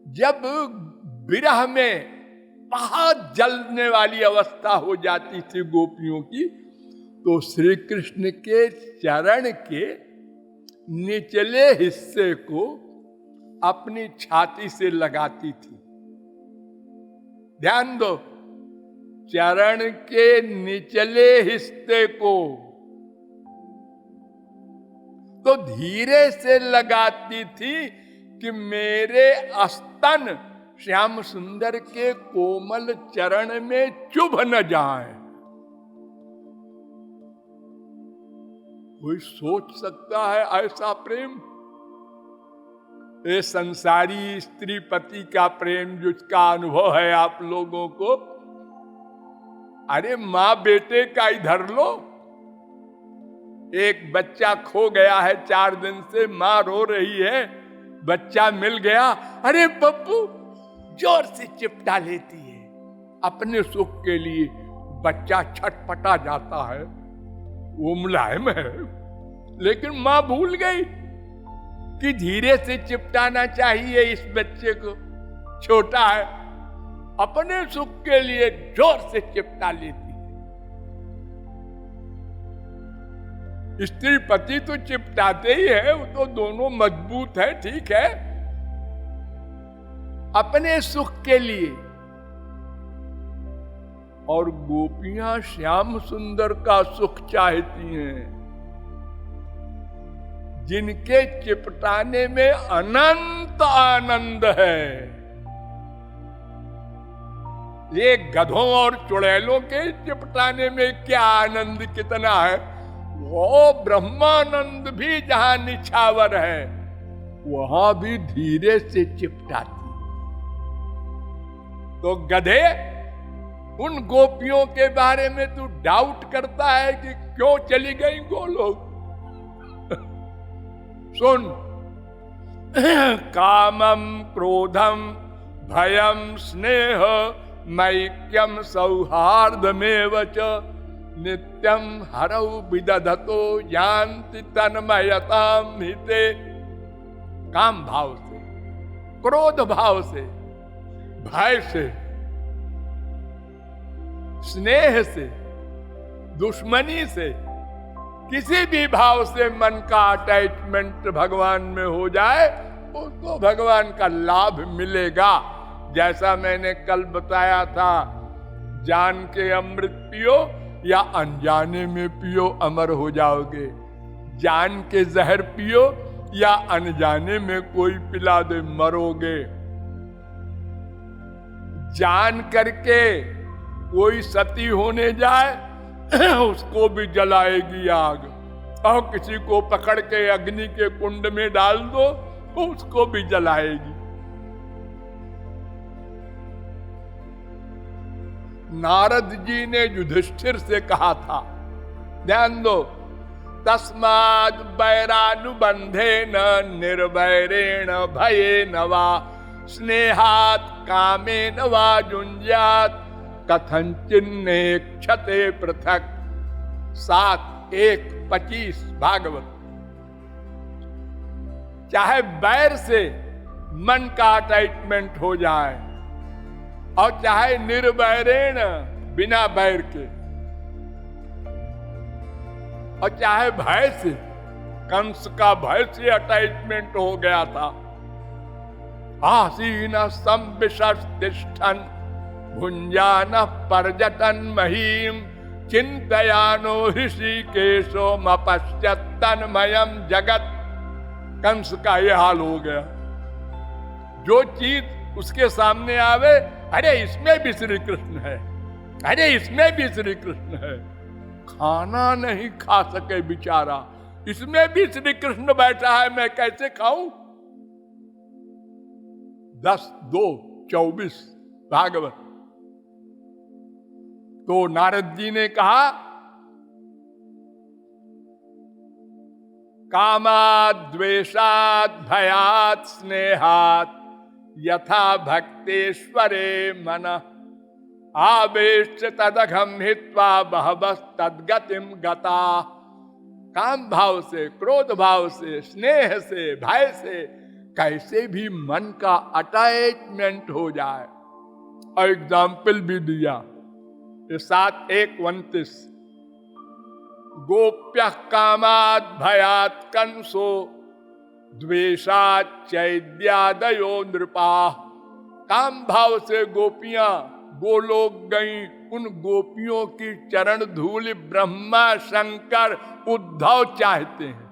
जब विरह में बहुत जलने वाली अवस्था हो जाती थी गोपियों की, तो श्री कृष्ण के चरण के निचले हिस्से को अपनी छाती से लगाती थी। ध्यान दो, चरण के निचले हिस्से को तो धीरे से लगाती थी कि मेरे स्तन श्याम सुंदर के कोमल चरण में चुभ न जाए। कोई सोच सकता है ऐसा प्रेम? ये संसारी स्त्री पति का प्रेम जिसका अनुभव है आप लोगों को, अरे माँ बेटे का इधर लो। एक बच्चा खो गया है 4 दिन से, माँ रो रही है, बच्चा मिल गया, अरे पप्पू, जोर से चिपटा लेती है अपने सुख के लिए। बच्चा छटपटा जाता है, वो मुलायम है, लेकिन माँ भूल गई कि धीरे से चिपटाना चाहिए इस बच्चे को, छोटा है। अपने सुख के लिए जोर से चिपटा लेती है। स्त्री पति तो चिपटाते ही है, वो तो दोनों मजबूत है, ठीक है, अपने सुख के लिए। और गोपियां श्याम सुंदर का सुख चाहती हैं, जिनके चिपटाने में अनंत आनंद है। ये गधों और चुड़ैलों के चिपटाने में क्या आनंद कितना है, वो ब्रह्मानंद भी जहां निछावर है वहां भी धीरे से चिपटाती। तो गधे, उन गोपियों के बारे में तू डाउट करता है कि क्यों चली गई गोलोक? सुन, कामम क्रोधम भयम स्नेह मैक्यम सौहार्दमेव च नित्यम हरौ विदधतो यान्ति तन्मयताम हिते। काम भाव से, क्रोध भाव से, भय से, स्नेह से, दुश्मनी से, किसी भी भाव से मन का अटैचमेंट भगवान में हो जाए, उसको भगवान का लाभ मिलेगा। जैसा मैंने कल बताया था, जान के अमृत पियो या अनजाने में पियो, अमर हो जाओगे। जान के जहर पियो या अनजाने में कोई पिला दे, मरोगे। जान करके कोई सती होने जाए उसको भी जलाएगी आग, और किसी को पकड़ के अग्नि के कुंड में डाल दो उसको भी जलाएगी। नारद जी ने युधिष्ठिर से कहा था, ध्यान दो, तस्माद् वैरानुबंधेन निर्वैरेण भयेन वा स्नेहात् कामेन वा जुञ्जात् कथंचिन्ने क्षते पृथक। 7:1-25 भागवत। चाहे बैर से मन का अटैचमेंट हो जाए और चाहे निर्वैरेण बिना बैर के, और चाहे भय से, कंस का भय से अटैचमेंट हो गया था। आसीन संविशस्तिष्ठन् भुंजान पर्यटन महीम चिंतयानो ऋषिकेशो मपश्यत् तन्मयम् जगत। कंस का यह हाल हो गया, जो चीज उसके सामने आवे, अरे इसमें भी श्री कृष्ण है, अरे इसमें भी श्री कृष्ण है। खाना नहीं खा सके बेचारा, इसमें भी श्री कृष्ण बैठा है, मैं कैसे खाऊं? 10:2-24 भागवत। तो नारद जी ने कहा, कामाद् द्वेषात् भयात् स्नेहात् यथा भक्तेश्वरे मन आवेश्य तदघम हित्वा बहवस् तद्गतिम गता। काम भाव से, क्रोध भाव से, स्नेह से, भय से, कैसे भी मन का अटैचमेंट हो जाए। और एग्जाम्पल भी दिया, 7:1-29 गोप्य कामाद भयात कंसो द्वेषात चैद्यादयो नृपा। काम भाव से गोपियां गोलोक गईं, उन गोपियों की चरण धूलि ब्रह्मा शंकर उद्धव चाहते हैं।